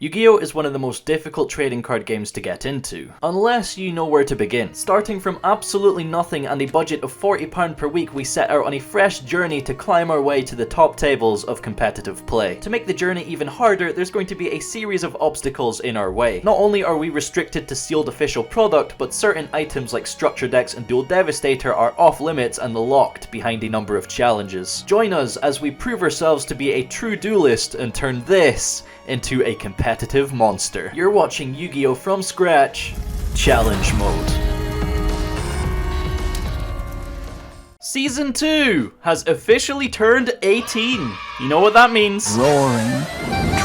Yu-Gi-Oh! Is one of the most difficult trading card games to get into, unless you know where to begin. Starting from absolutely nothing and a budget of £40 per week, we set out on a fresh journey to climb our way to the top tables of competitive play. To make the journey even harder, there's going to be a series of obstacles in our way. Not only are we restricted to sealed official product, but certain items like structure decks and dual devastator are off limits and locked behind a number of challenges. Join us as we prove ourselves to be a true duelist and turn this into a competitive monster. You're watching Yu-Gi-Oh! From Scratch, Challenge Mode. Season 2 has officially turned 18. You know what that means? Roaring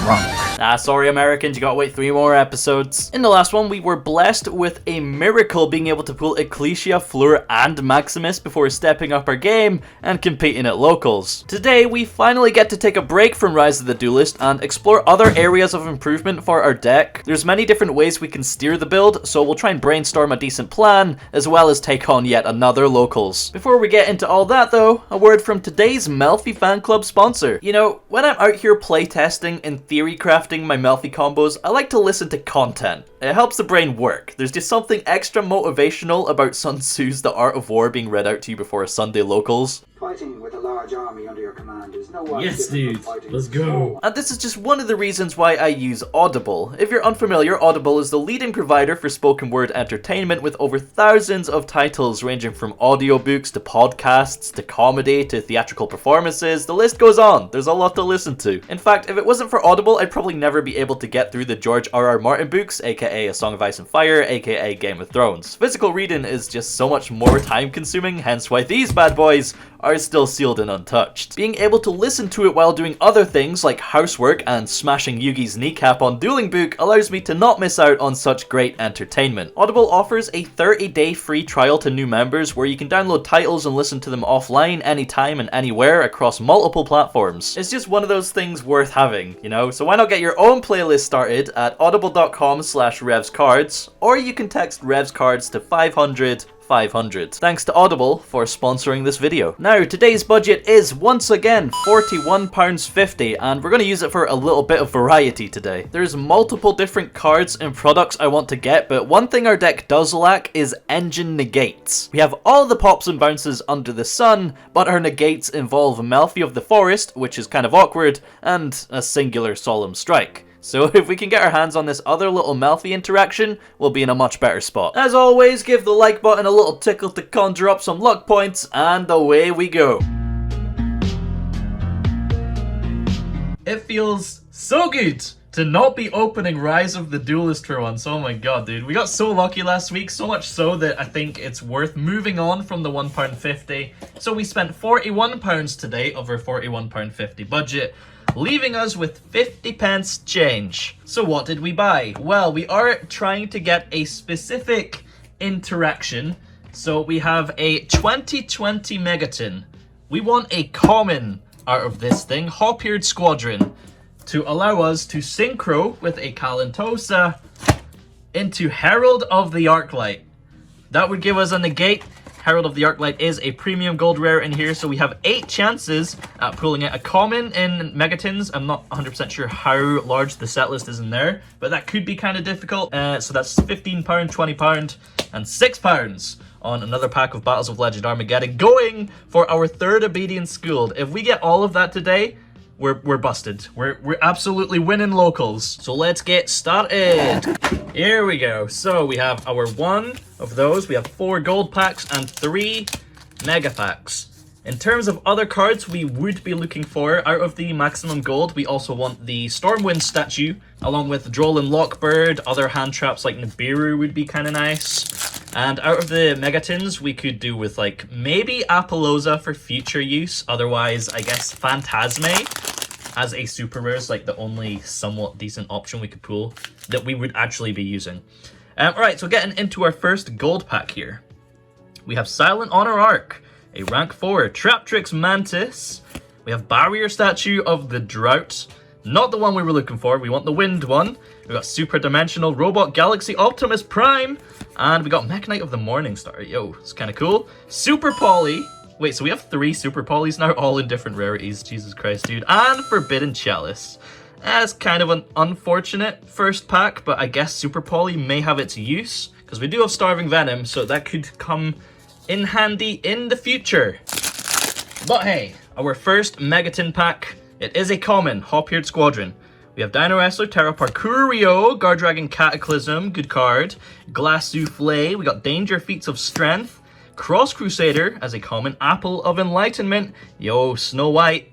drunk. Sorry Americans, you gotta wait 3 more episodes. In the last one, we were blessed with a miracle being able to pull Ecclesia, Fleur, and Maximus before stepping up our game and competing at locals. Today, we finally get to take a break from Rise of the Duelist and explore other areas of improvement for our deck. There's many different ways we can steer the build, so we'll try and brainstorm a decent plan, as well as take on yet another locals. Before we get into all that though, a word from today's Melffy Fan Club sponsor. You know, when I'm out here playtesting and theory crafting my Melffy combos, I like to listen to content. It helps the brain work. There's just something extra motivational about Sun Tzu's The Art of War being read out to you before a Sunday locals. Fighting with a large army under your command is no way. Yes, dude. Let's go. And this is just one of the reasons why I use Audible. If you're unfamiliar, Audible is the leading provider for spoken word entertainment with over thousands of titles ranging from audiobooks to podcasts to comedy to theatrical performances. The list goes on. There's a lot to listen to. In fact, if it wasn't for Audible, I'd probably never be able to get through the George R.R. Martin books, aka A Song of Ice and Fire, aka Game of Thrones. Physical reading is just so much more time consuming, hence why these bad boys are still sealed and untouched. Being able to listen to it while doing other things like housework and smashing Yugi's kneecap on Dueling Book allows me to not miss out on such great entertainment. Audible offers a 30-day free trial to new members where you can download titles and listen to them offline anytime and anywhere across multiple platforms. It's just one of those things worth having, you know? So why not get your own playlist started at audible.com/RevzCards, or you can text RevzCards to 500 500. Thanks to Audible for sponsoring this video. Now, today's budget is once again £41.50, and we're going to use it for a little bit of variety today. There's multiple different cards and products I want to get, but one thing our deck does lack is engine negates. We have all the pops and bounces under the sun, but our negates involve Melffy of the Forest, which is kind of awkward, and a singular Solemn Strike. So if we can get our hands on this other little Melffy interaction, we'll be in a much better spot. As always, give the like button a little tickle to conjure up some luck points, and away we go. It feels so good to not be opening Rise of the Duelist for once. Oh my god, dude. We got so lucky last week, so much so that I think it's worth moving on from the £1.50. So we spent £41 today of our £41.50 budget, leaving us with 50 pence change. So what did we buy? Well, we are trying to get a specific interaction. So we have a 2020 Megaton. We want a common out of this thing, Hop-Eared Squadron, to allow us to synchro with a Kalantosa into Herald of the Arclight. That would give us a negate. Herald of the Arclight is a premium gold rare in here, so we have 8 chances at pulling it. A common in Megatons. I'm not 100% sure how large the set list is in there, but that could be kind of difficult. So that's £15, £20, and £6 on another pack of Battles of Legend Armageddon, going for our 3rd Obedience Schooled. If we get all of that today, we're busted. We're absolutely winning locals. So let's get started. Here we go. So we have our 1 of those. We have 4 gold packs and 3 mega packs. In terms of other cards we would be looking for out of the maximum gold, we also want the Stormwind statue, along with Droll Lockbird. Other hand traps like Nibiru would be kind of nice. And out of the Megatons, we could do with like maybe Apollosa for future use. Otherwise, I guess Phantasme as a super rare is like the only somewhat decent option we could pull that we would actually be using. Alright, so getting into our first gold pack here. We have Silent Honor Arc, a rank 4 Traptrix Mantis. We have Barrier Statue of the Drought. Not the one we were looking for, we want the wind one. We got Super Dimensional Robot Galaxy Optimus Prime. And we got Mekk-Knight of the Morning Star. Yo, it's kind of cool. Super Poly. Wait, so we have 3 Super Polys now, all in different rarities. Jesus Christ, dude. And Forbidden Chalice. That's kind of an unfortunate first pack, but I guess Super Poly may have its use, because we do have Starving Venom, so that could come in handy in the future. But hey, our first Megaton pack, it is a common, Hop-Eared Squadron. We have Dino Wrestler, Terra Parkourio, Guard Dragon Cataclysm, good card, Glass Souffle, we got Danger Feats of Strength, Cross Crusader as a common, Apple of Enlightenment, yo, Snow White,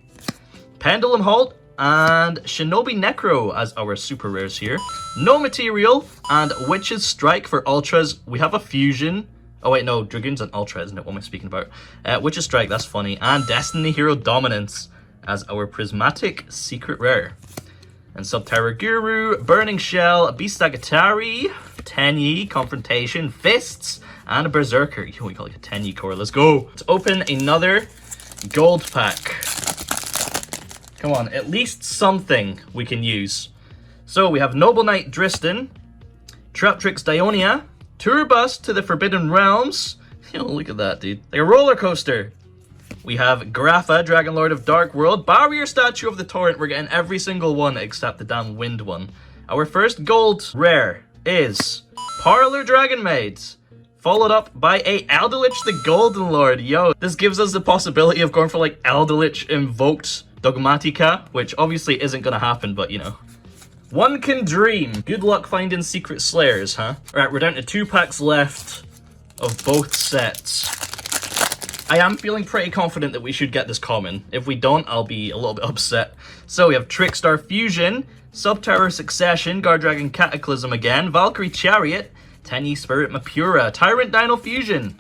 Pendulum Halt, and Shinobi Necro as our super rares here. No Material, and Witch's Strike for Ultras. We have a Fusion. Oh wait, no, Dragoon's an Ultra, isn't it? What am I speaking about? Witch's Strike, that's funny. And Destiny Hero Dominance as our Prismatic Secret Rare. And Subterra Guru, Burning Shell, Beast Agatari, Tenyi, Confrontation, Fists, and a Berserker. Yo, we got like a Tenyi core, let's go. Let's open another gold pack. Come on, at least something we can use. So we have Noble Knight Dristan, Traptrix Dionia, Turbus to the Forbidden Realms. Yo, look at that, dude. Like a roller coaster. We have Grapha, Dragon Lord of Dark World, Barrier Statue of the Torrent. We're getting every single one except the damn wind one. Our first gold rare is Parlor Dragon Maids, followed up by a Aldalich the Golden Lord. Yo, this gives us the possibility of going for like Aldalich invoked Dogmatika, which obviously isn't gonna happen, but you know. One can dream. Good luck finding Secret Slayers, huh? Alright, we're down to 2 packs left of both sets. I am feeling pretty confident that we should get this common. If we don't, I'll be a little bit upset. So we have Trickstar Fusion, Subterror Succession, Guard Dragon Cataclysm again, Valkyrie Chariot, Tenyi Spirit Mapura, Tyrant Dino Fusion.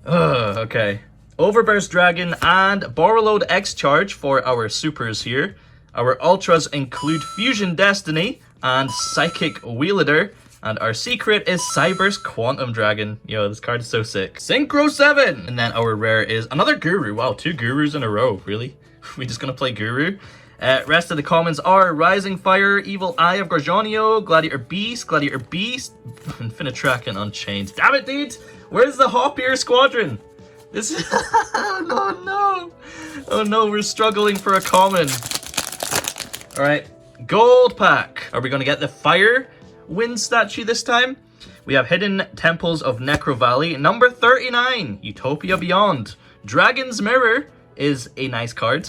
Okay. Overburst Dragon and Borreload X-Charge for our supers here. Our ultras include Fusion Destiny and Psychic Wielder. And our secret is Cyber's Quantum Dragon. Yo, this card is so sick. Synchro 7! And then our rare is another Guru. Wow, 2 Gurus in a row, really? We just gonna play Guru? Rest of the commons are Rising Fire, Evil Eye of Gorgonio, Gladiator Beast, Infinitrack, and Unchained. Damn it, dude! Where's the Hop-Eared Squadron? This is... oh no! Oh no, we're struggling for a common. Alright, gold pack. Are we gonna get the Fire Wind statue this time? We have Hidden Temples of Necro Valley, number 39, Utopia Beyond. Dragon's Mirror is a nice card.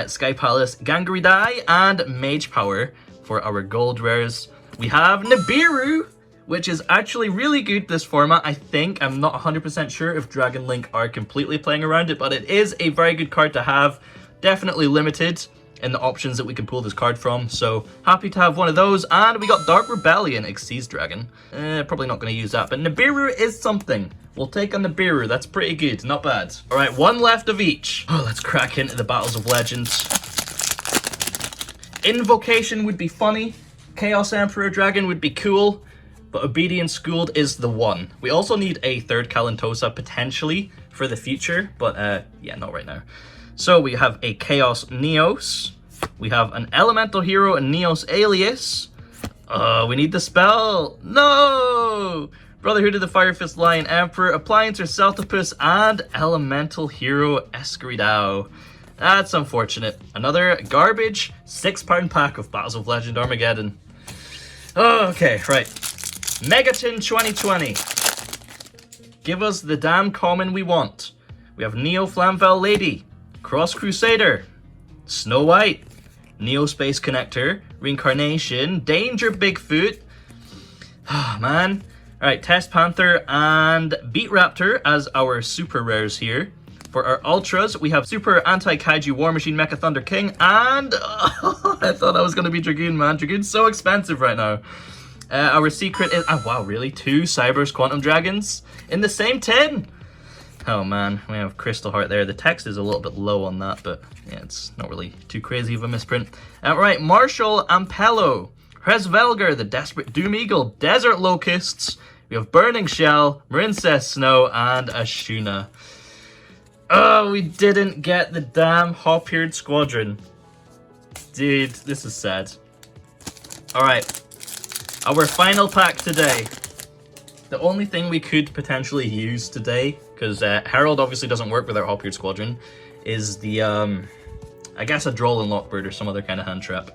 Sky Palace, Gangaridai, and Mage Power for our gold rares. We have Nibiru, which is actually really good this format, I think. I'm not 100% sure if Dragon Link are completely playing around it, but it is a very good card to have. Definitely limited in the options that we can pull this card from, so happy to have one of those. And we got Dark Rebellion, Xyz Dragon. Probably not going to use that, but Nibiru is something. We'll take on Nibiru, that's pretty good, not bad. Alright, 1 left of each. Oh, let's crack into the Battles of Legends. Invocation would be funny, Chaos Emperor Dragon would be cool, but Obedience Schooled is the one. We also need a 3rd Kalantosa potentially for the future, but yeah, not right now. So we have a Chaos Neos, we have an Elemental Hero, a Neos Alias. We need the spell. No! Brotherhood of the Fire Fist Lion Emperor, Appliancer Celtopus, and Elemental Hero Esquirao. That's unfortunate. Another garbage 6-pound pack of Battles of Legend Armageddon. Okay, right. Megaton 2020. Give us the damn common we want. We have Neo Flamvel Lady, Cross Crusader, Snow White, Neo Space Connector, Reincarnation, Danger Bigfoot. Oh, man. Alright, Test Panther and Beat Raptor as our super rares here. For our ultras, we have Super Anti-Kaiju War Machine Mecha Thunder King, and I thought that was going to be Dragoon, man. Dragoon's so expensive right now. Our secret is, wow, really? 2 Cyber's Quantum Dragons in the same tin? Oh man, we have Crystal Heart there. The text is a little bit low on that, but yeah, it's not really too crazy of a misprint. Right, Marshall Ampello, Hresvelgar, the Desperate Doom Eagle, Desert Locusts, we have Burning Shell, Marincess Snow, and Ashuna. Oh, we didn't get the damn Hop-Eared Squadron. Dude, this is sad. Alright, our final pack today. The only thing we could potentially use today, because Herald obviously doesn't work with our Hop-Eared Squadron, is the, I guess a Droll and Lockbird or some other kind of hand trap.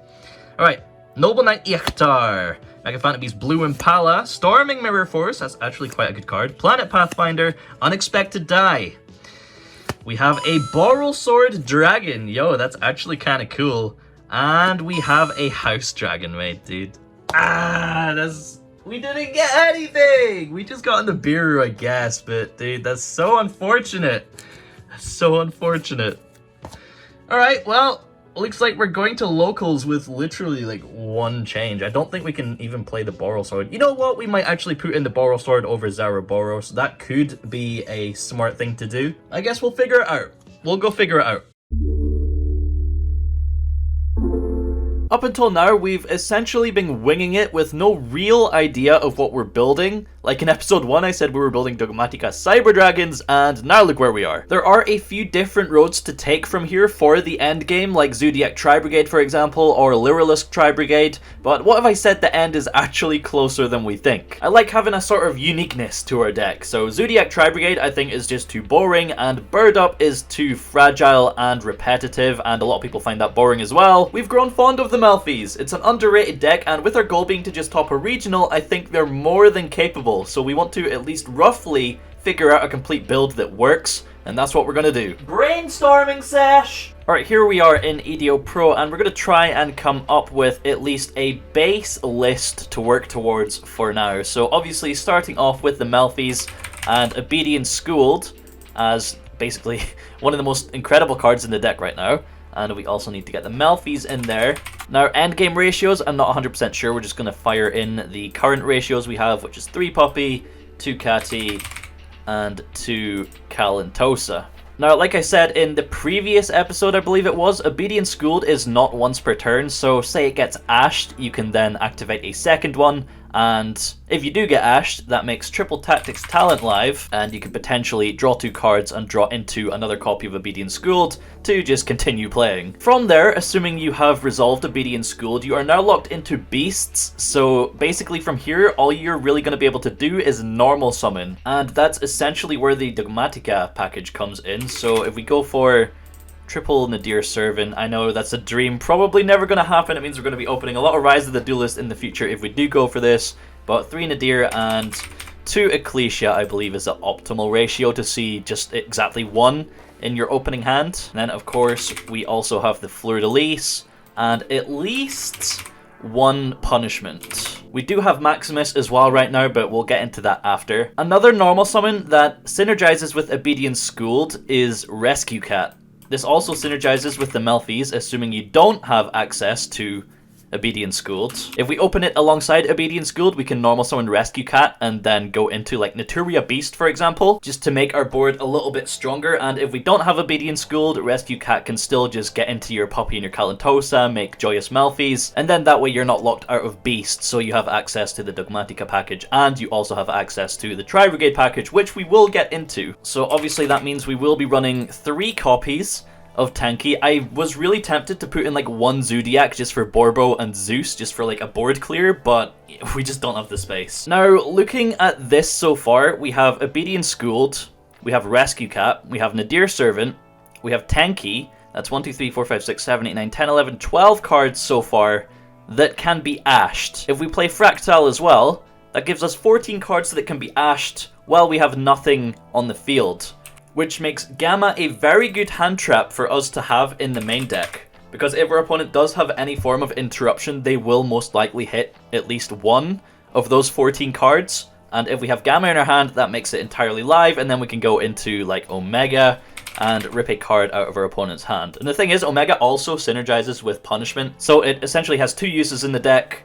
Alright, Noble Knight Ichtar, Mega Phantom Beast Blue Impala, Storming Mirror Force, that's actually quite a good card, Planet Pathfinder, Unexpected Die. We have a Boral Sword Dragon, yo, that's actually kind of cool. And we have a House Dragon, mate, dude. We didn't get anything! We just got in the Biru, I guess, but dude, that's so unfortunate. That's so unfortunate. Alright, well, looks like we're going to locals with literally like one change. I don't think we can even play the Boral Sword. You know what? We might actually put in the Boral Sword over Zaraboros. That could be a smart thing to do. I guess we'll figure it out. We'll go figure it out. Up until now, we've essentially been winging it with no real idea of what we're building. Like in episode 1, I said we were building Dogmatika Cyber Dragons, and now look where we are. There are a few different roads to take from here for the end game, like Zoodiac Tri-Brigade, for example, or Lyrilisk Tri-Brigade, but what if I said the end is actually closer than we think? I like having a sort of uniqueness to our deck, so Zoodiac Tri-Brigade I think is just too boring, and Bird Up is too fragile and repetitive, and a lot of people find that boring as well. We've grown fond of the Melffys. It's an underrated deck, and with our goal being to just top a regional, I think they're more than capable. So we want to at least roughly figure out a complete build that works, and that's what we're going to do. Brainstorming sesh! Alright, here we are in EDO Pro, and we're going to try and come up with at least a base list to work towards for now. So obviously starting off with the Melffys and Obedient Schooled as basically one of the most incredible cards in the deck right now. And we also need to get the Melffys in there. Now, endgame ratios, I'm not 100% sure. We're just going to fire in the current ratios we have, which is 3 Puppy, 2 Catty, and 2 Kalantosa. Now, like I said in the previous episode, I believe it was, Obedient Schooled is not once per turn. So, say it gets ashed, you can then activate a second one. And if you do get ashed, that makes Triple Tactics Talent live, and you can potentially draw 2 cards and draw into another copy of Obedient Schooled to just continue playing. From there, assuming you have resolved Obedient Schooled, you are now locked into Beasts, so basically from here, all you're really going to be able to do is normal summon, and that's essentially where the Dogmatika package comes in. So if we go for triple Nadir Servant, I know that's a dream, probably never going to happen. It means we're going to be opening a lot of Rise of the Duelist in the future if we do go for this, but 3 Nadir and 2 Ecclesia I believe is the optimal ratio to see just exactly 1 in your opening hand. And then of course we also have the Fleurdelis and at least 1 punishment. We do have Maximus as well right now, but we'll get into that after. Another normal summon that synergizes with Obedient Schooled is Rescue Cat. This also synergizes with the Melffys, assuming you don't have access to Obedient Schooled. If we open it alongside Obedient Schooled, we can normal summon Rescue Cat and then go into like Naturia Beast, for example, just to make our board a little bit stronger. And if we don't have Obedient Schooled, Rescue Cat can still just get into your Puppy and your Kalantosa, make Joyous Melffys, and then that way you're not locked out of Beast, so you have access to the Dogmatika package, and you also have access to the Tri-Brigade package, which we will get into. So obviously that means we will be running 3 copies of Tenki. I was really tempted to put in like 1 Zoodiac just for Borbo and Zeus, just for like a board clear, but we just don't have the space. Now, looking at this so far, we have Obedient Schooled, we have Rescue Cat, we have Nadir Servant, we have Tenki. That's 1, 2, 3, 4, 5, 6, 7, 8, 9, 10, 11, 12 cards so far that can be ashed. If we play Fraktall as well, that gives us 14 cards that can be ashed while we have nothing on the field, which makes Gamma a very good hand trap for us to have in the main deck. Because if our opponent does have any form of interruption, they will most likely hit at least 1 of those 14 cards. And if we have Gamma in our hand, that makes it entirely live, and then we can go into like Omega and rip a card out of our opponent's hand. And the thing is, Omega also synergizes with Punishment, so it essentially has 2 uses in the deck.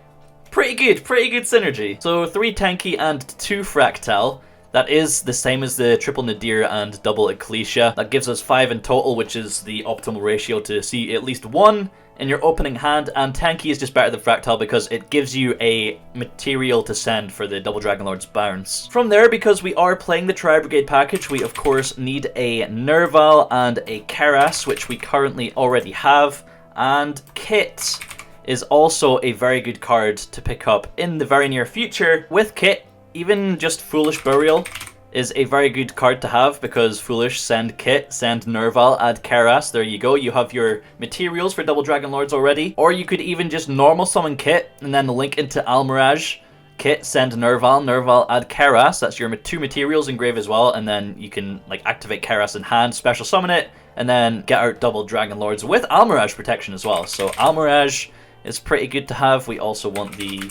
Pretty good synergy. So 3 Tenki and 2 Fraktall. That is the same as the triple Nadir and double Ecclesia. That gives us 5 in total, which is the optimal ratio to see at least 1 in your opening hand. And Tenki is just better than Fraktall because it gives you a material to send for the Double Dragon Lord's bounce. From there, because we are playing the Tri-Brigade package, we of course need a Nervall and a Kerass, which we currently already have. And Kit is also a very good card to pick up in the very near future. With Kit, even just Foolish Burial is a very good card to have because Foolish, send Kit, send Nervall, add Kerass. There you go. You have your materials for Double Dragon Lords already. Or you could even just normal summon Kit and then link into Almirage. Kit, send Nervall, Nervall, add Kerass. That's your 2 materials in grave as well. And then you can like activate Kerass in hand, special summon it, and then get out Double Dragon Lords with Almirage protection as well. So Almirage is pretty good to have. We also want the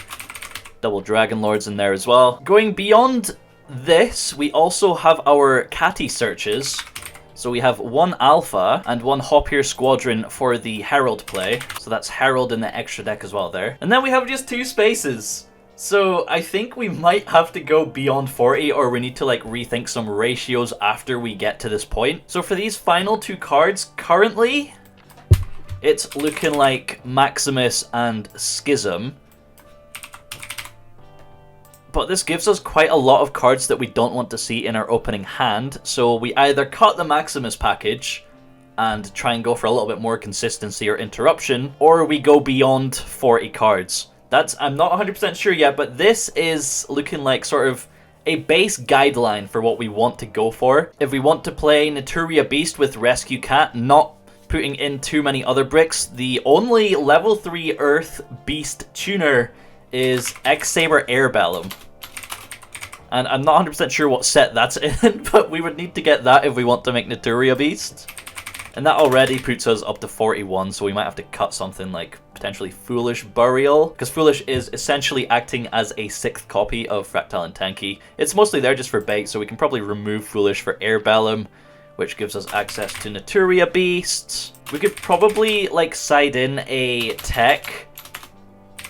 Double Dragon Lords in there as well. Going beyond this, we also have our Catty searches. So we have 1 Alpha and 1 Hoppier Squadron for the Herald play. So that's Herald in the extra deck as well there. And then we have just 2 spaces. So I think we might have to go beyond 40, or we need to like rethink some ratios after we get to this point. So for these final 2 cards, currently it's looking like Maximus and Schism. But this gives us quite a lot of cards that we don't want to see in our opening hand. So we either cut the Maximus package and try and go for a little bit more consistency or interruption, or we go beyond 40 cards. I'm not 100% sure yet, but this is looking like sort of a base guideline for what we want to go for. If we want to play Naturia Beast with Rescue Cat, not putting in too many other bricks, the only level 3 Earth Beast tuner is X-Saber Airbellum. And I'm not 100% sure what set that's in, but we would need to get that if we want to make Naturia Beast. And that already puts us up to 41, so we might have to cut something like potentially Foolish Burial, because Foolish is essentially acting as a 6th copy of Fraktall and Tenki. It's mostly there just for bait, so we can probably remove Foolish for Airbellum, which gives us access to Naturia Beasts. We could probably like side in a tech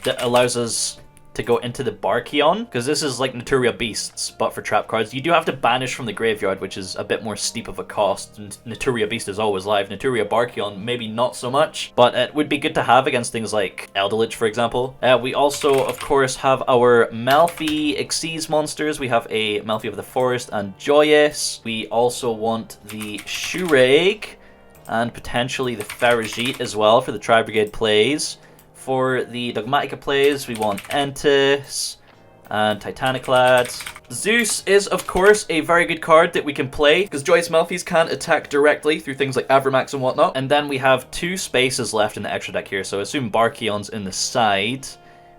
that allows us to go into the Barkion, because this is like Naturia Beasts, but for trap cards. You do have to banish from the graveyard, which is a bit more steep of a cost, and Naturia Beast is always live. Naturia Barkion, maybe not so much, but it would be good to have against things like Eldelich, for example. We also, of course, have our Melffy Xyz monsters. We have a Melffy of the Forest and Joyous. We also want the Shureg, and potentially the Ferrigite as well for the Tri-Brigade plays. For the Dogmatika plays, we want Entis and Titaniclad. Zeus is, of course, a very good card that we can play, because Joyous Melffys can attack directly through things like Avramax and whatnot. And then we have 2 spaces left in the extra deck here, so assume Barkion's in the side.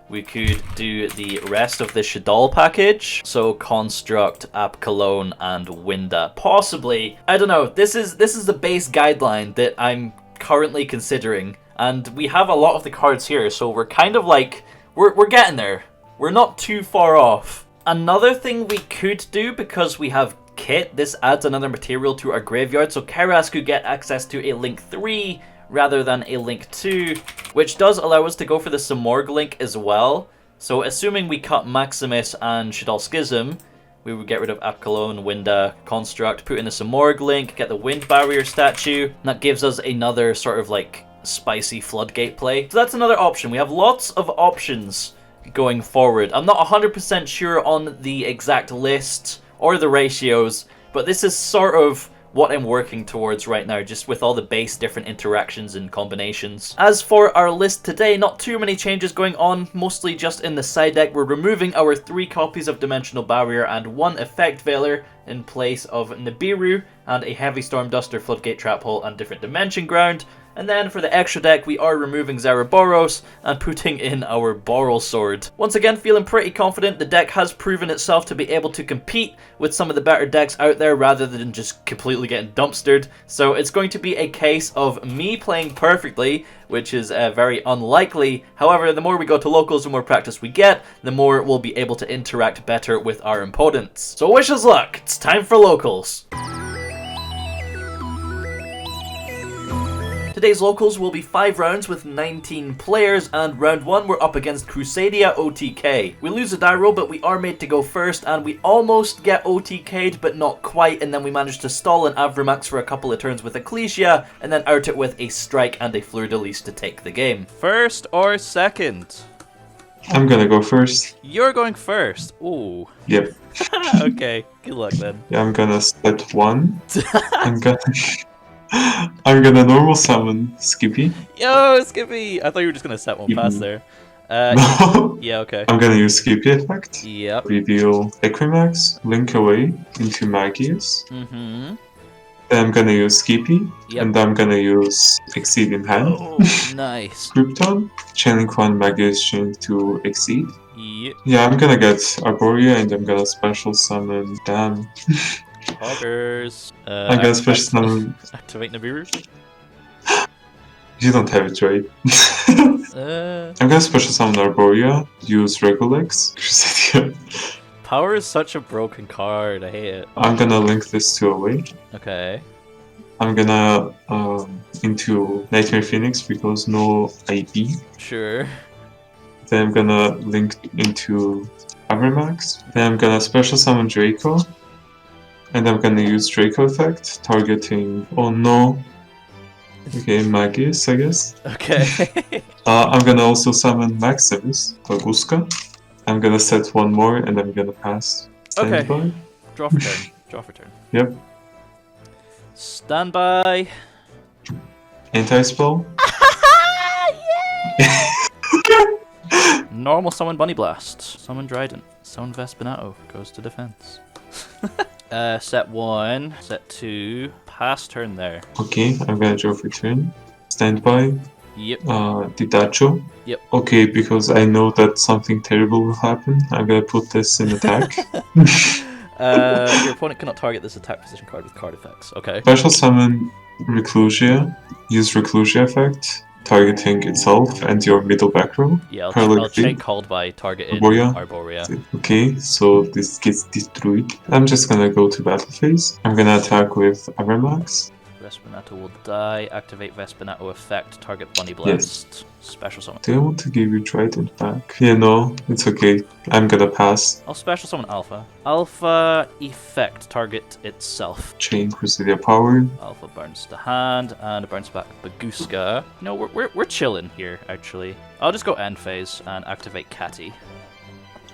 We could do the rest of the Shaddoll package. So Construct, Apkalone, and Winda. Possibly. I don't know. This is the base guideline that I'm currently considering. And we have a lot of the cards here, so we're kind of like, we're getting there. We're not too far off. Another thing we could do, because we have Kit, this adds another material to our graveyard, so Kerass could get access to a Link 3 rather than a Link 2, which does allow us to go for the Samorg Link as well. So assuming we cut Maximus and Shaddoll Schism, we would get rid of Apkalone, Winda, Construct, put in the Samorg Link, get the Wind Barrier statue, and that gives us another sort of like spicy floodgate play. So that's another option. We have lots of options going forward. I'm not 100% sure on the exact list or the ratios, but this is sort of what I'm working towards right now, just with all the base different interactions and combinations. As for our list today, not too many changes going on, mostly just in the side deck. We're removing our 3 copies of Dimensional Barrier and 1 Effect Veiler in place of Nibiru and a Heavy Storm Duster, Floodgate Trap Hole, and Different Dimension Ground. And then for the extra deck, we are removing Zeraboros and putting in our Boral Sword. Once again, feeling pretty confident. The deck has proven itself to be able to compete with some of the better decks out there rather than just completely getting dumpstered. So it's going to be a case of me playing perfectly, which is very unlikely. However, the more we go to locals, the more practice we get, the more we'll be able to interact better with our opponents. So wish us luck. It's time for locals. Today's locals will be 5 rounds with 19 players, and round 1 we're up against Crusadia OTK. We lose a die roll, but we are made to go first, and we almost get OTK'd, but not quite, and then we managed to stall an Avramax for a couple of turns with Ecclesia, and then out it with a Strike and a Fleurdelis to take the game. First or second? I'm gonna go first. You're going first? Ooh. Yep. Okay, good luck then. Yeah, I'm gonna split 1. I'm gonna normal summon Skippy. Yo, Skippy! I thought you were just gonna set one past there. No. Yeah, okay. I'm gonna use Skippy effect. Yep. Reveal Equimax, link away into Magius. Mm-hmm. Then I'm gonna use Skippy, Yep. and I'm gonna use Exceed in hand. Oh, nice. Krypton, Chainlink 1 Magius Chain to Exceed. Yep. Yeah, I'm gonna get Arborea and I'm gonna special summon. Damn. Hoggers. I'm gonna special summon. Activate Nibiru. You don't have it, right? I'm gonna special summon Arborea, use Regulex. Power is such a broken card. I hate it. I'm gonna link this to away. Okay. I'm gonna into Nightmare Phoenix because no IP. Sure. Then I'm gonna link into Avermax. Then I'm gonna special summon Draco. And I'm gonna use Draco effect, targeting... Oh no. Okay, Magius, I guess. Okay. I'm gonna also summon Maximus, Baguska. I'm gonna set one more and I'm gonna pass. Standby. Okay. Draw for turn. Draw for turn. Yep. Standby. Anti-spell. Normal summon Bunnyblast. Summon Dryden. Summon Vespinato. Goes to defense. Set 1. Set 2. Pass turn there. Okay, I'm gonna draw for turn. Standby. Yep. Ditacho. Yep. Okay, because I know that something terrible will happen, I'm gonna put this in attack. Your opponent cannot target this attack position card with card effects. Okay. Special summon Reclusia. Use Reclusia effect, targeting itself and your middle back row. Yeah, I'll Paralytic chain called by targeting Arborea. Arborea. Okay, so this gets destroyed. I'm just gonna go to battle phase. I'm gonna attack with Avermax. Vespinato will die. Activate Vespinato effect. Target Bunnyblast. Yes. Special summon. Do I want to give you Trident back? Yeah, no, it's okay. I'm gonna pass. I'll special summon Alpha. Alpha effect. Target itself. Chain Crusader Power. Alpha burns to hand and it burns back Baguska. No, we're chilling here actually. I'll just go end phase and activate Catty.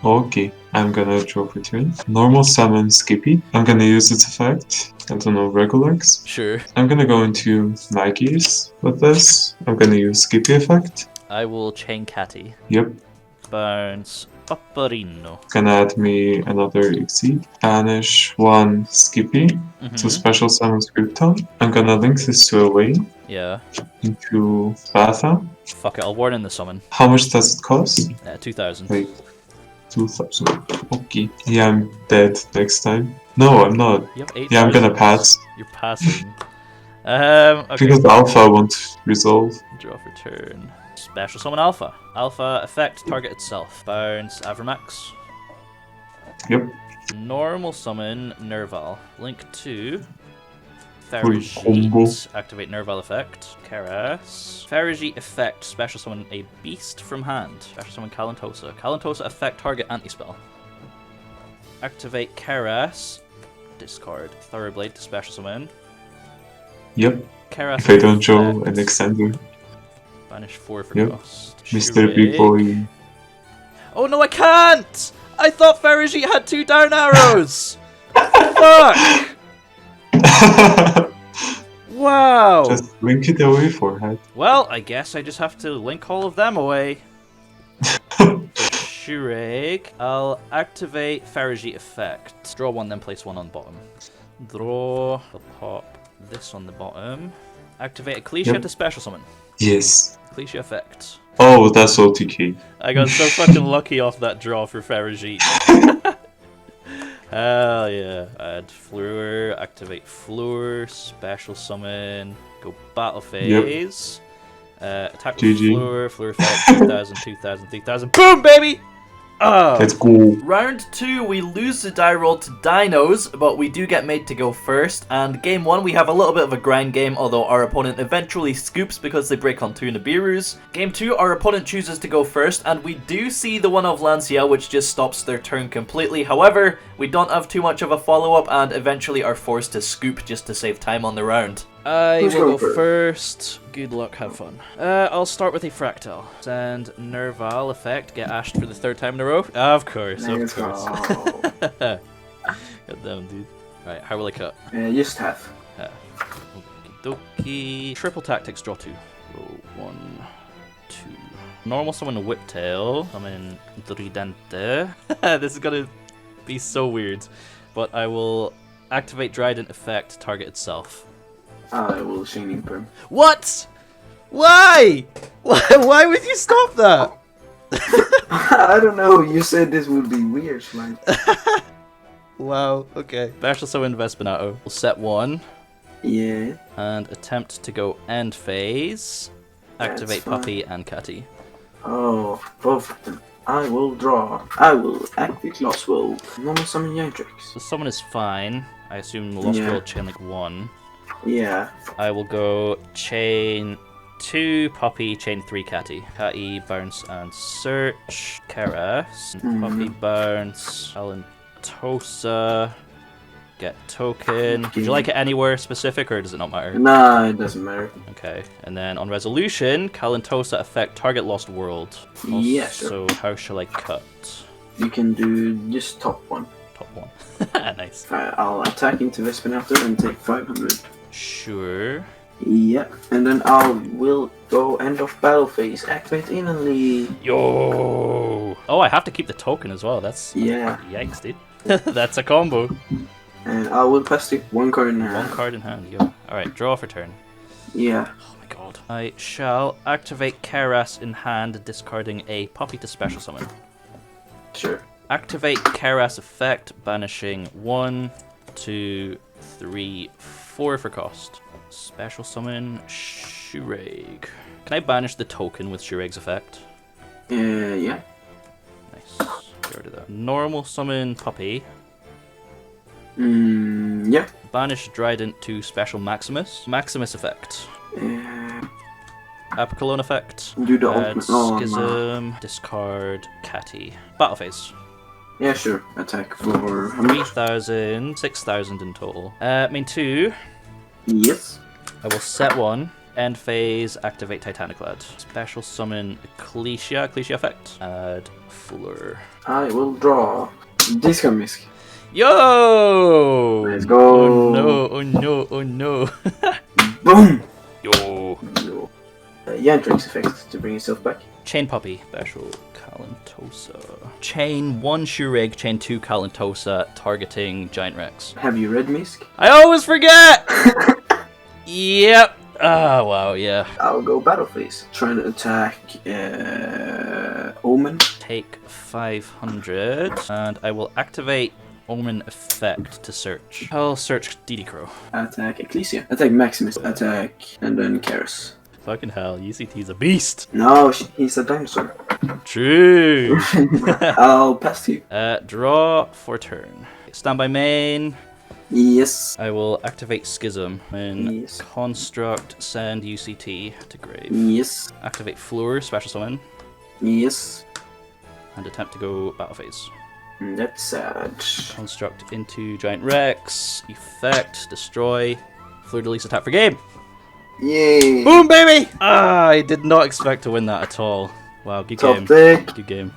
Okay, I'm gonna draw for turn. Normal summon Skippy. I'm gonna use its effect. I don't know, Regulex. Sure. I'm gonna go into Magius with this. I'm gonna use Skippy effect. I will chain Catty. Yep. Bounce Paparino. Gonna add me another Exceed. Banish one Skippy to special summon Krypton. I'm gonna link this to away Yeah. into Batha. Fuck it, I'll warn in the summon. How much does it cost? 2000. Wait, 2000. Okay. Yeah, I'm dead next time. No, I'm not. You have 8. Yeah, I'm gonna pass. You're passing. Okay. Because Alpha won't resolve. Draw for turn. Special summon Alpha. Alpha effect, target itself. Bounce Avermax. Yep. Normal summon Nervall. Link to combo. Ferrigite. Activate Nervall effect. Kerass. Ferrigite effect. Special summon a beast from hand. Special summon Kalantosa. Kalantosa effect, target anti-spell. Activate Kerass. Discard Thoroughblade to special summon. Yep. Kerass If I don't draw effect. an extender. Banish 4 for Yep. cost. Mr. Big Boy. Oh no, I can't! I thought Ferrigite had 2 down arrows! Fuck! Wow! Just link it away, forehead. Well, I guess I just have to link all of them away. Shureg. I'll activate Ferrigite effect. Draw 1, then place 1 on bottom. Draw. I'll pop this on the bottom. Activate Ecclesia Yep. to special summon. Yes. Ecclesia effect. Oh, that's OTK. I got so fucking lucky off that draw for Ferrigite. Hell yeah. Add Fleur, activate Fleur, special summon, go battle phase. Attack with GG. Fleur, Fleur effect, 2000, 2000, 3000. Boom, baby! Let's go. Round 2, we lose the die roll to dinos, but we do get made to go first. And game 1, we have a little bit of a grind game, although our opponent eventually scoops because they break on 2 Nibirus. Game 2, our opponent chooses to go first, and we do see the one of Lancia, which just stops their turn completely. However, we don't have too much of a follow-up and eventually are forced to scoop just to save time on the round. I Who's will going go first. Good luck, have fun. I'll start with a Fraktall. Send Nervall effect, get ashed for the 3rd time in a row. Of course, Let's of course. go. Goddamn, dude. Right, how will I cut? Just have. Okie dokie. Triple tactics, draw 2. Roll 1, 2, Normal summon a Whiptail. Summon Tridente. This is gonna be so weird. But I will activate Trident effect, target itself. I will Shining Perm. What? Why? Why would you stop that? I don't know, you said this would be weird, man. Wow, okay. Special summon Vespinato. We'll set 1. Yeah. And attempt to go end phase. Activate That's fine. Puppy and Catty. Oh, both of them. I will draw. I will activate Lost World. Normal summon Yantrix. The summon is fine. I assume Lost Yeah. World chain like 1. Yeah. I will go chain 2 Puppy, chain 3 Catty. Catty, bounce and search. Kerass. Puppy, bounce. Kalantosa. Get token. Would you like it anywhere specific or does it not matter? Nah, it doesn't matter. Okay. And then on resolution, Kalantosa effect target lost world. Yeah, sure. So how shall I cut? You can do just top one. Top 1. Nice. I'll attack into Vespinator and take 500. Sure. Yeah, and then I will go end of battle phase. Activate instantly. Yo! Oh, I have to keep the token as well. That's Yeah, yikes, dude. That's a combo. and I will pass it 1 card in hand. 1 card in hand. Yo. All right, draw for turn. Yeah. Oh my god. I shall activate Kerass in hand, discarding a Puppy to special summon. Sure. Activate Kerass effect, banishing 1, 2, 3, 4 for cost. Special summon Shureg. Can I banish the token with Shureg's effect? Yeah. Nice. Get rid of that. Normal summon Puppy. Yeah. Banish Trident to special Maximus. Maximus effect. Apicalone effect. Do the Add ultimate. Oh, no. Schism. Discard Catty. Battle phase. Yeah, sure. Attack for how much? 3,000, 6,000 in total. Main 2. Yes. I will set 1. End phase, activate Titaniclad. Special summon Ecclesia effect. Add Fleur. I will draw. Discard Misk. Yo! Let's go. Oh no, oh no, oh no. Boom! Yo! No. Yantrix effect to bring yourself back. Chain Puppy, special Kalantosa. Chain 1 Shureg, chain 2 Kalantosa, targeting Giant Rex. Have you read Misk? I always forget! Yep. Ah, wow, yeah. I'll go battle phase. Trying to attack Omen. Take 500, and I will activate Omen effect to search. I'll search DD Crow. Attack Ecclesia. Attack Maximus. Attack and then Kerass. Fucking hell, UCT's a beast. No, he's a dinosaur. True. I'll pass to you. Draw for turn. Standby main. Yes. I will activate Schism and Yes. construct send UCT to grave. Yes. Activate Fleur, special summon, Yes. and attempt to go battle phase. That's sad. Construct into Giant Rex, effect, destroy, Fleurdelis attack for game. Yay. Boom, baby! Ah, I did not expect to win that at all. Wow, good Top game. deck. Good game.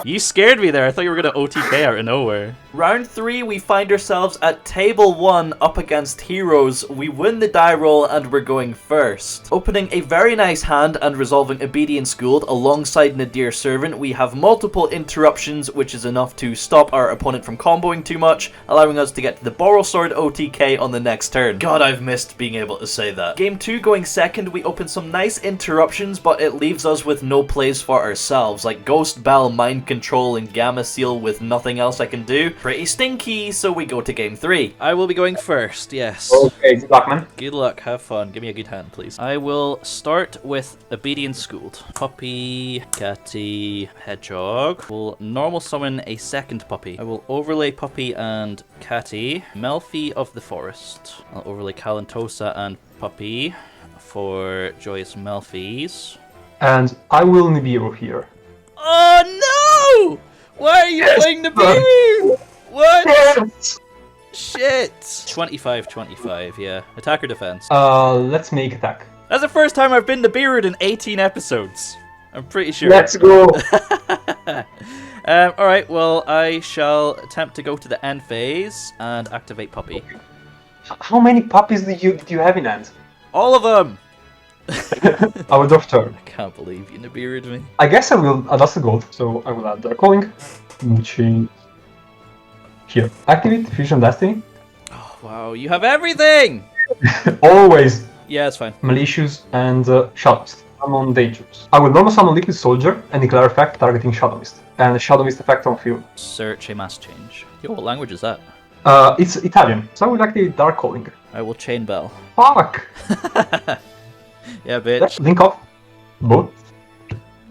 You scared me there. I thought you were going to OTK out of nowhere. Round 3, we find ourselves at table 1 up against heroes. We win the die roll and we're going first. Opening a very nice hand and resolving Obedient Schooled alongside Nadir Servant, we have multiple interruptions, which is enough to stop our opponent from comboing too much, allowing us to get to the Borrow Sword OTK on the next turn. God, I've missed being able to say that. Game 2 going second, we open some nice interruptions, but it leaves us with no plays for ourselves, like Ghost Belle, Mind Control, and Gamma Seal with nothing else I can do. Pretty stinky, so we go to game 3. I will be going first, yes. Okay, good luck, man. Good luck, have fun. Give me a good hand, please. I will start with Obedient Schooled. Puppy, Catty, Hedgehog. Will normal summon a second puppy. I will overlay Puppy and Catty. Melffy of the Forest. I'll overlay Kalantosa and Puppy for Joyous Melffys. And I will Nibiru here. Oh no! Why are you playing the Nibiru? What? Shit. 25-25, yeah. Attack or defense? Let's make attack. That's the first time I've been Nibiru'd in 18 episodes. I'm pretty sure. Let's go! Alright, well, I shall attempt to go to the end phase and activate Puppy. How many puppies did you have in hand? All of them! I will draw for turn. I can't believe you Nibiru'd me. I guess I will adjust the gold, so I will add the calling, which is here. Activate Fusion Destiny. Oh, wow, you have everything! Always Yeah, it's fine. Malicious and Shadow Mist. Summon Dangerous. I will normal summon Liquid Soldier and declare effect targeting Shadow Mist. And Shadow Mist effect on field. Search a mass change. Yo, what language is that? It's Italian, so I will activate Dark Calling. I will chain Belle. Fuck! Yeah, bitch. Link off both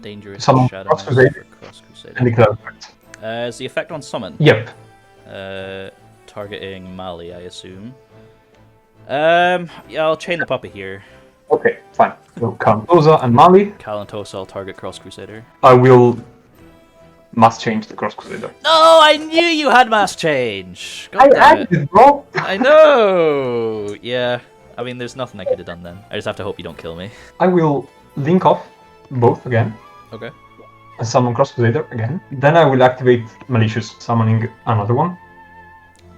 Dangerous Summon Shadow Cross Mist Crusader. for Cross Crusader. and declare effect. Is the effect on summon? Yep. Targeting Mali, I assume. Yeah, I'll chain the puppy here. Okay, fine. So Kalantosa and Mali. Kalantosa, I'll target Cross Crusader. I will must change the Cross Crusader. No, I knew you had mass change! God I damn it. added it, bro! I know! Yeah, I mean, there's nothing I could have done then. I just have to hope you don't kill me. I will link off both again. Okay. And summon Cross Crusader again. Then I will activate Malicious, summoning another one.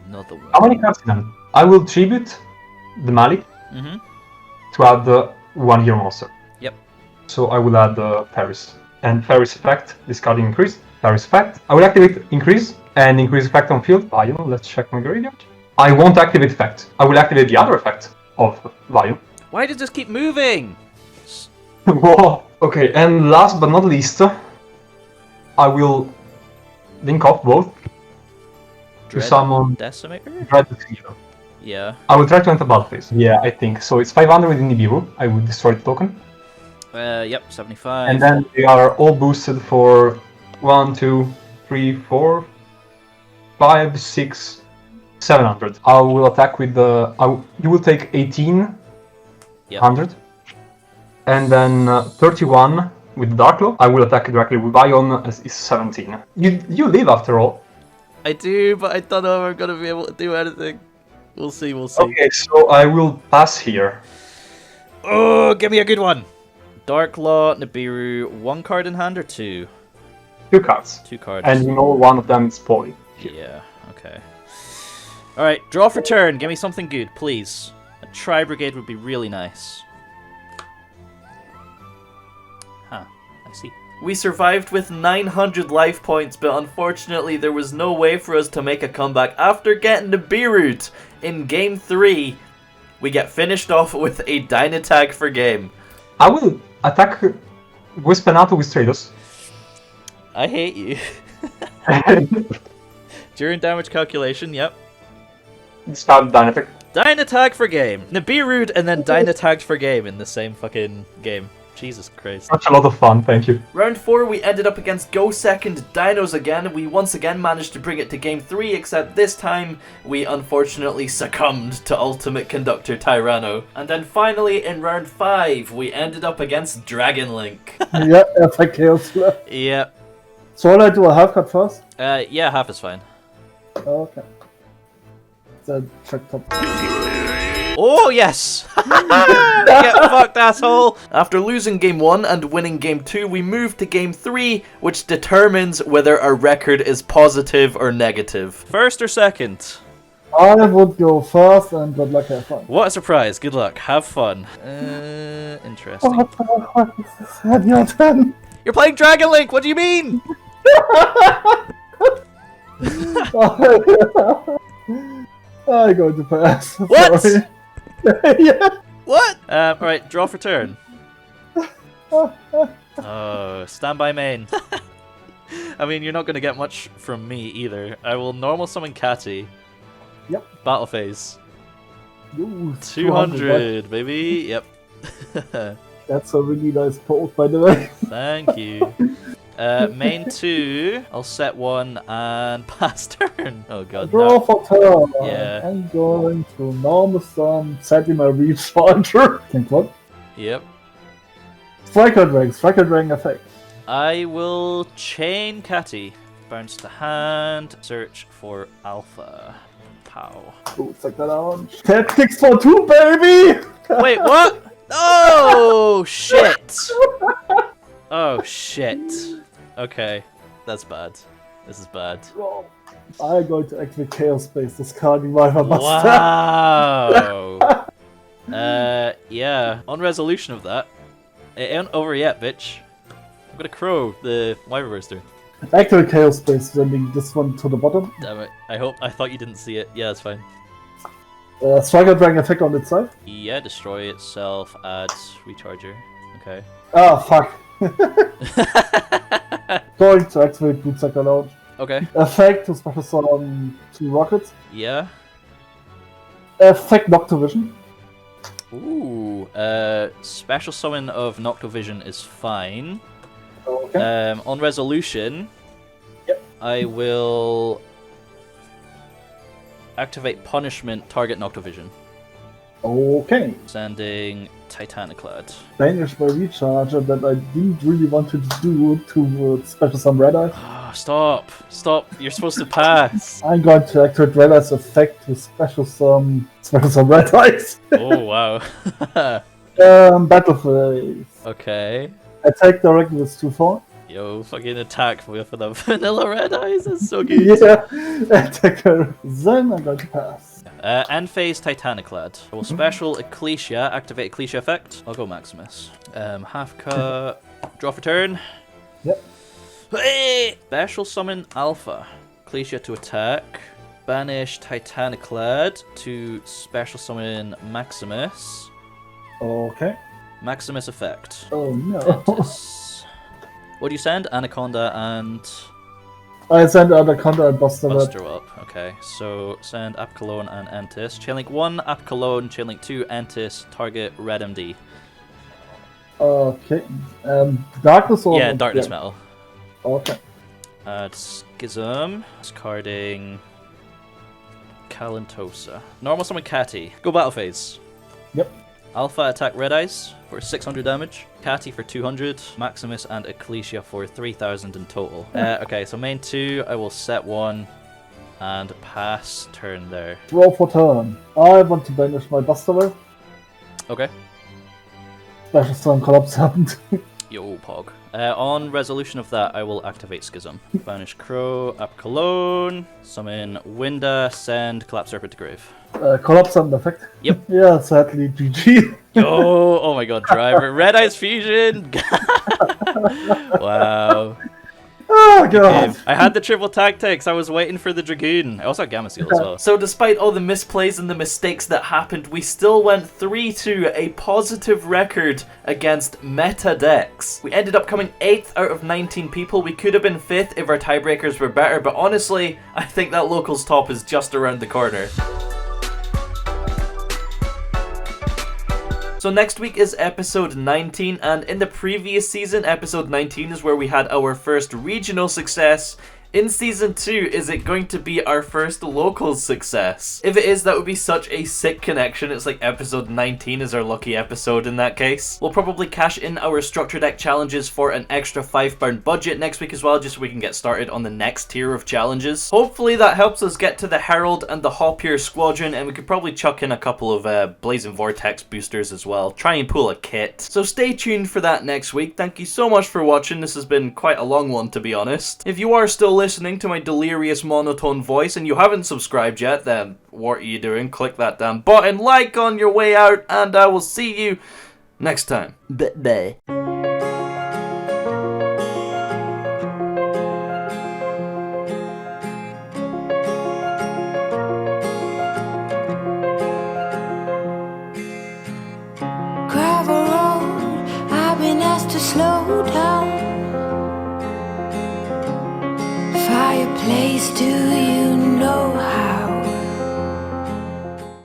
Another one. How many cards in hand? I will tribute the Mali Mm-hmm. to add one hero monster. Yep. So I will add Paris. And Paris effect, discarding increase. Paris effect. I will activate increase and increase effect on field. Vial, let's check my graveyard. I won't activate effect. I will activate the other effect of Vial. Why does this keep moving? Whoa. Okay, and last but not least, I will link off both to summon Decimator? Dread the Hero. Yeah. I will try to enter battle phase. Yeah, I think. So it's 500 with Nibiru. I will destroy the token. Yep, 75. And then they are all boosted for 1, 2, 3, 4, 5, 6, 700. I will attack with the... you will take 1800. And then 31 with the Dark Claw. I will attack directly with Ion as is 17. You live after all. I do, but I don't know if I'm gonna be able to do anything. We'll see, we'll see. Okay, so I will pass here. Oh, give me a good one! Dark Law, Nibiru, 1 card in hand or 2? 2 cards. 2 cards. And you know one of them is Poly. Yeah, okay. Alright, draw for turn. Give me something good, please. A Tri-Brigade would be really nice. Huh, I see. We survived with 900 life points, but unfortunately there was no way for us to make a comeback after getting Nibiru'd. In Game 3, we get finished off with a Dynatag for game. I will attack Wispenato with Stratos. I hate you. During damage calculation, yep. Discard Dynatag. Dynatag for game. Nibiru'd and then Dynatagged for game in the same fucking game. Jesus Christ. Such a lot of fun, thank you. Round 4, we ended up against Go Second Dinos again. We once again managed to bring it to Game 3, except this time we unfortunately succumbed to Ultimate Conductor Tyranno. And then finally, in Round 5, we ended up against Dragon Link. Yeah, FA Chaos Flare. Yeah. Shall I do a half cut first? Yeah, half is fine. Okay. Then check top. Oh, yes! Get fucked, asshole! After losing Game 1 and winning Game 2, we move to Game 3, which determines whether our record is positive or negative. First or second? I would go first and good luck, have fun. What a surprise. Good luck. Have fun. Interesting. What the fuck is this? Have your turn. You're playing Dragon Link! What do you mean? I'm going to pass. What? Sorry. Yeah. What? Alright, draw for turn. Oh, stand by main. I mean, you're not going to get much from me either. I will normal summon Catty. Yep. Battle phase. Ooh, 200, baby. Yep. That's a really nice pose, by the way. Thank you. Main 2, I'll set 1 and pass turn. Oh god, Draw no. for turn. Yeah. I'm going to normal summon, setting my reef charger. Think what? Yep. Striker Dragon effect. I will chain Catty. Bounce to hand. Search for Alpha. Pow. Ooh, check that out. Tactics for 2, baby! Wait, what? Oh, shit. Oh, shit. Okay. That's bad. This is bad. I'm going to activate Chaos Space, discarding my master. Wow. Yeah, on resolution of that, it ain't over yet, bitch. I'm gonna crow the Wyvern Burster. Activate Chaos Space, sending this one to the bottom. Damn it. I thought you didn't see it. Yeah, that's fine. Striker Dragon attack on its side. Yeah, destroy itself, add recharger. Okay. Ah, fuck. Going to activate Bootsucker Lounge. Okay. Effect to special summon 2 rockets. Yeah. Effect Noctovision. Ooh. Special summon of Noctovision is fine. Okay. On resolution, Yep. I will activate punishment, target Noctovision. Okay. Sending Titaniclad. Banish my recharger that I didn't really want to do to special summon Red Eye. Ah, stop! Stop! You're supposed to pass! I'm going to activate Red Eye's effect to special summon Red Eyes. Oh, wow. Battle phase. Okay. Attack directly with 2/4. Yo, fucking attack with the vanilla red eyes, that's so good. Yeah. Attacker. Then I'm going to pass. End phase Titaniclad. I will special Ecclesia, activate Ecclesia effect. I'll go Maximus. Half cut, draw for turn. Yep. Hey! Special summon Alpha. Ecclesia to attack. Banish Titaniclad to special summon Maximus. Okay. Maximus effect. Oh no. Entis. What do you send? Anaconda and I send Anaconda and Buster Red. Buster up. Okay, so send Apcalone and Entis. Chainlink 1, Apcalone. Chainlink 2, Entis. Target Red MD. Okay. Darkness or Yeah, Darkness Metal. Okay. Add Schism. Discarding Kalantosa. Normal summon Catty. Go battle phase. Yep. Alpha attack Red Eyes for 600 damage. Catty for 200. Maximus and Ecclesia for 3000 in total. Okay, so main 2, I will set 1 and pass turn there. Draw for turn. I want to banish my Buster Red. Okay. Special summon Collapse Servant. Yo, Pog. On resolution of that, I will activate Schism. Banish Crow, Apcalone, summon Winda, send Collapse Serpent to grave. Collapse Servant effect. Yep. Yeah, sadly, GG. Yo, oh my god, driver. Red Eyes Fusion! Wow. Oh god. I had the triple tactics, I was waiting for the Dragoon. I also had Gamma Seal as well. So despite all the misplays and the mistakes that happened, we still went 3-2, a positive record against meta decks. We ended up coming 8th out of 19 people. We could have been 5th if our tiebreakers were better, but honestly, I think that locals top is just around the corner. So next week is episode 19, and in the previous season, episode 19 is where we had our first regional success. In season 2, is it going to be our first local success? If it is, that would be such a sick connection. It's like episode 19 is our lucky episode in that case. We'll probably cash in our structure deck challenges for an extra £5 budget next week as well, just so we can get started on the next tier of challenges. Hopefully that helps us get to the Herald and the Ratpier squadron, and we could probably chuck in a couple of Blazing Vortex boosters as well. Try and pull a kit. So stay tuned for that next week. Thank you so much for watching. This has been quite a long one, to be honest. If you are still listening to my delirious monotone voice and you haven't subscribed yet, then what are you doing? Click that damn button, like on your way out, and I will see you next time. Bye. Gravel road, I've been asked to slow down. Fireplace, do you know how?